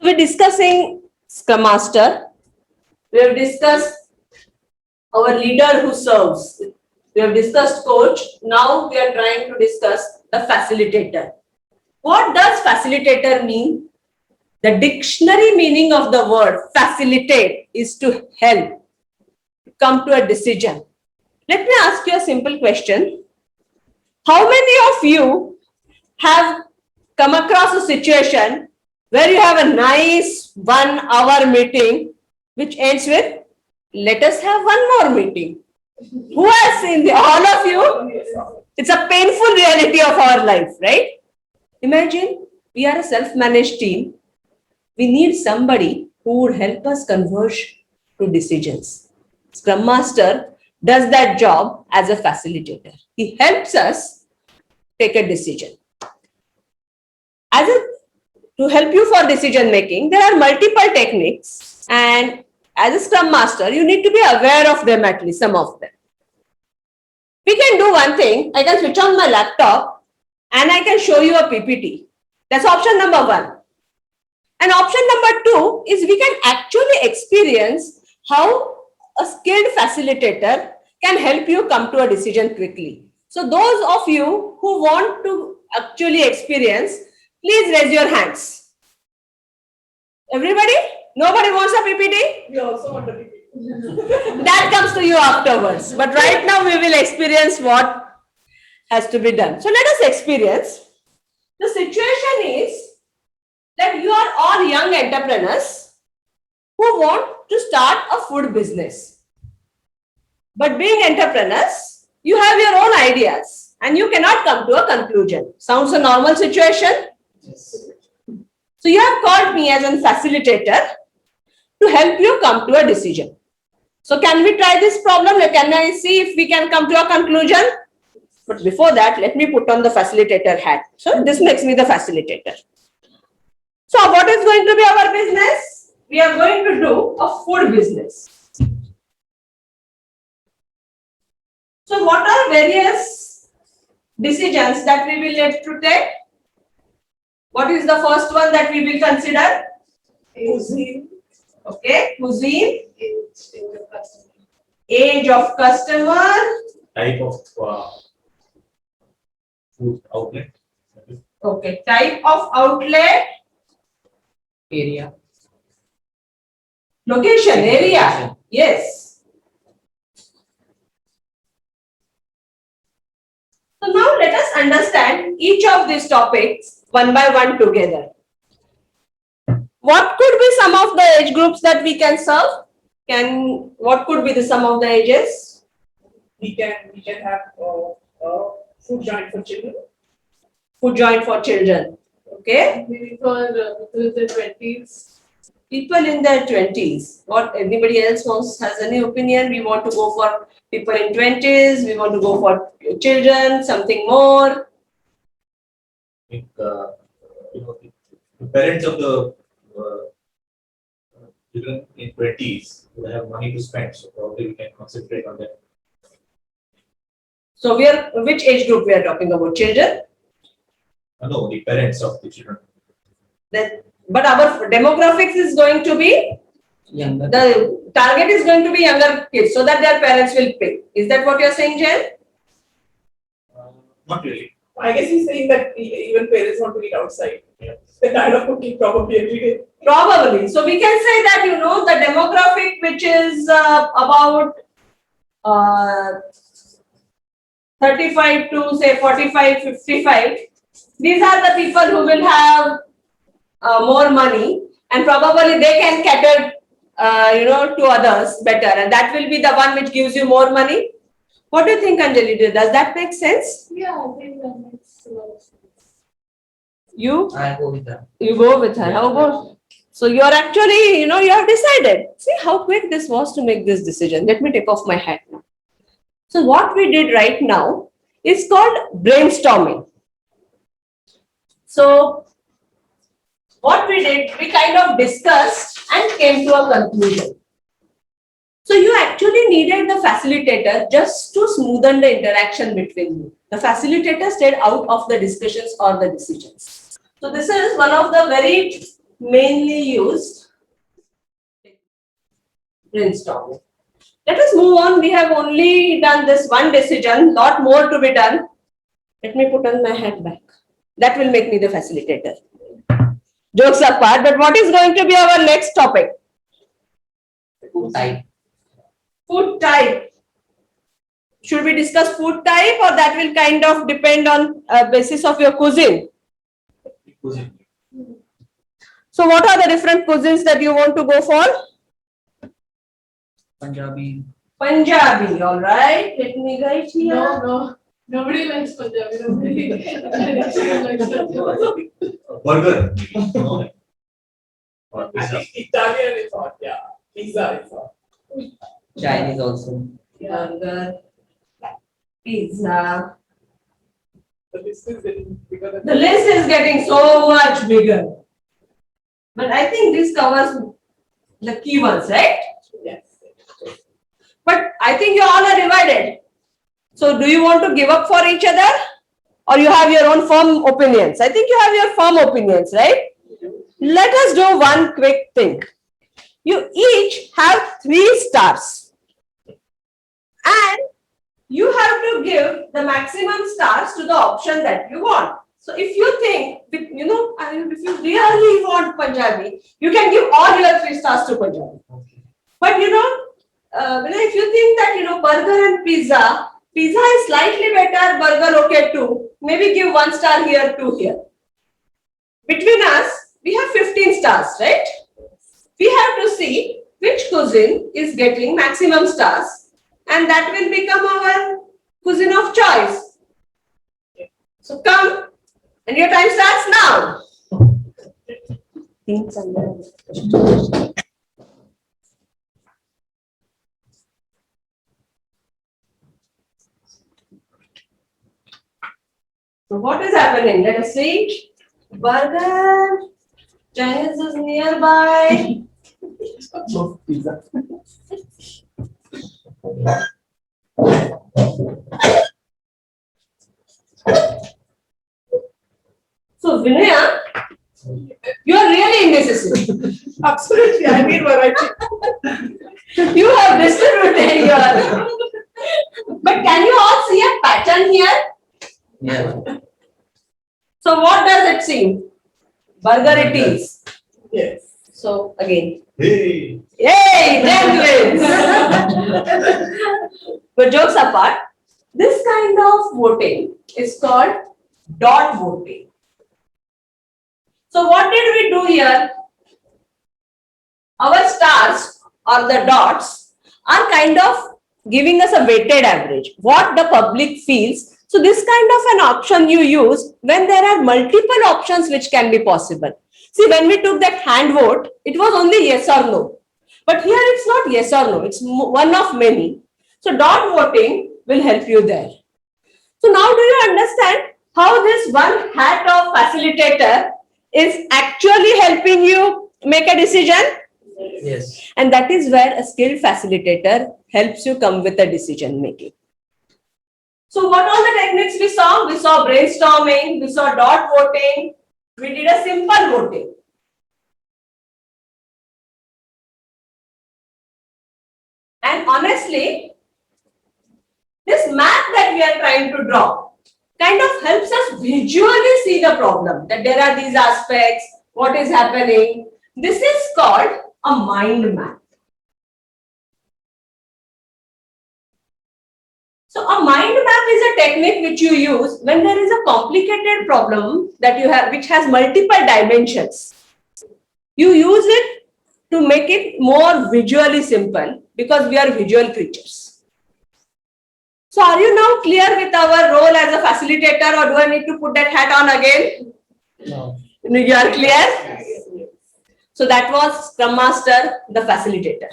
We're discussing Scrum Master. We have discussed our leader who serves. We have discussed coach. Now we are trying to discuss the facilitator. What does facilitator mean? The dictionary meaning of the word facilitate is to help, to come to a decision. Let me ask you a simple question. How many of you have come across a situation where you have a nice 1 hour meeting which ends with, let us have one more meeting? Who has seen the, all of you? It's a painful reality of our life, right? Imagine we are a self-managed team. We need somebody who would help us converge to decisions. Scrum Master does that job as a facilitator. He helps us take a decision. To help you for decision making, there are multiple techniques, and as a Scrum Master, you need to be aware of them, at least some of them. We can do one thing. I can switch on my laptop and I can show you a PPT. That's option number one. And option number two is we can actually experience how a skilled facilitator can help you come to a decision quickly. So those of you who want to actually experience, please raise your hands. Everybody? Nobody wants a PPT? We also want a PPT. That comes to you afterwards. But right now we will experience what has to be done. So let us experience. The situation is that you are all young entrepreneurs who want to start a food business. But being entrepreneurs, you have your own ideas and you cannot come to a conclusion. Sounds a normal situation? Yes. So you have called me as a facilitator to help you come to a decision. So can we try this problem? Can I see if we can come to a conclusion? But before that, let me put on the facilitator hat. So this makes me the facilitator. So what is going to be our business? We are going to do a food business. So what are various decisions that we will need to take? What is the first one that we will consider? Cuisine. Okay, cuisine. Age of customer. Age of customer. Type of food outlet. Okay, type of outlet. Area. Location, area. Yes. So now let us understand each of these topics one by one together. What could be some of the age groups that we can serve? What could be the sum of the ages? We can have food joint for children. Food joint for children. Okay. Maybe for people in their 20s. People in their 20s. What anybody else has any opinion? We want to go for people in 20s. We want to go for children. Something more. I think the parents of the children in 20s would have money to spend, so probably we can concentrate on that. So which age group we are talking about? Children? No, the parents of the children. But our demographics is going to be Younger. the target is going to be younger kids, so that their parents will pay. Is that what you're saying, Jen? Not really. I guess he's saying that even parents want to eat outside. Yeah. The kind of cooking probably every day. Probably. So we can say that the demographic which is about 35 to say 45, 55. These are the people who will have more money, and probably they can cater to others better, and that will be the one which gives you more money. What do you think, Anjali? Does that make sense? Yeah, I think that makes a lot of sense. You? I go with that. You go with her. How about? So you're actually, you have decided. See how quick this was to make this decision. Let me take off my hat now. So what we did right now is called brainstorming. So what we did, we kind of discussed and came to a conclusion. So you actually needed the facilitator just to smoothen the interaction between you. The facilitator stayed out of the discussions or the decisions. So this is one of the very mainly used brainstorming. Let us move on. We have only done this one decision, lot more to be done. Let me put on my hat back. That will make me the facilitator. Jokes apart, but what is going to be our next topic? Food type. Food type. Should we discuss food type, or that will kind of depend on basis of your cuisine? Cuisine. So what are the different cuisines that you want to go for? Punjabi. Punjabi, all right. Let me write here. No, nobody likes Punjabi. Nobody likes Punjabi. Burger. No. Or I pizza. think Italian is hot, yeah. Pizza is hot. Chinese also. Burger, pizza. The list is getting bigger than. The list is getting so much bigger. But I think this covers the key ones, right? Yes. But I think you all are divided. So do you want to give up for each other? Or you have your own firm opinions? I think you have your firm opinions, right? Let us do one quick thing. You each have 3 stars. And you have to give the maximum stars to the option that you want. So if you think, if you really want Punjabi, you can give all your 3 stars to Punjabi. Okay. But if you think that, burger and pizza is slightly better, burger okay too, maybe give 1 star here, 2 here. Between us, we have 15 stars, right? We have to see which cuisine is getting maximum stars, and that will become our cuisine of choice. So come, and your time starts now. So what is happening? Let us see. Burger, Chinese is nearby. Pizza. So Vinaya, you are really indecisive. Absolutely, I need variety. You have distributed your. But can you all see a pattern here? Yeah. So what does it seem? Burger it is. Yes. So again, Hey. yay, then wins. But jokes apart, this kind of voting is called dot voting. So what did we do here? Our stars or the dots are kind of giving us a weighted average, what the public feels. So this kind of an option you use when there are multiple options which can be possible. See, when we took that hand vote, it was only yes or no. But here it's not yes or no, it's one of many. So dot voting will help you there. So now do you understand how this one hat of facilitator is actually helping you make a decision? Yes. And that is where a skilled facilitator helps you come with a decision making. So what all the techniques we saw? We saw brainstorming, we saw dot voting, we did a simple voting. And honestly, this map that we are trying to draw kind of helps us visually see the problem, that there are these aspects, what is happening. This is called a mind map. So a mind map is a technique which you use when there is a complicated problem that you have, which has multiple dimensions. You use it to make it more visually simple because we are visual creatures. So are you now clear with our role as a facilitator, or do I need to put that hat on again? No. You are clear? So that was Scrum Master, the facilitator.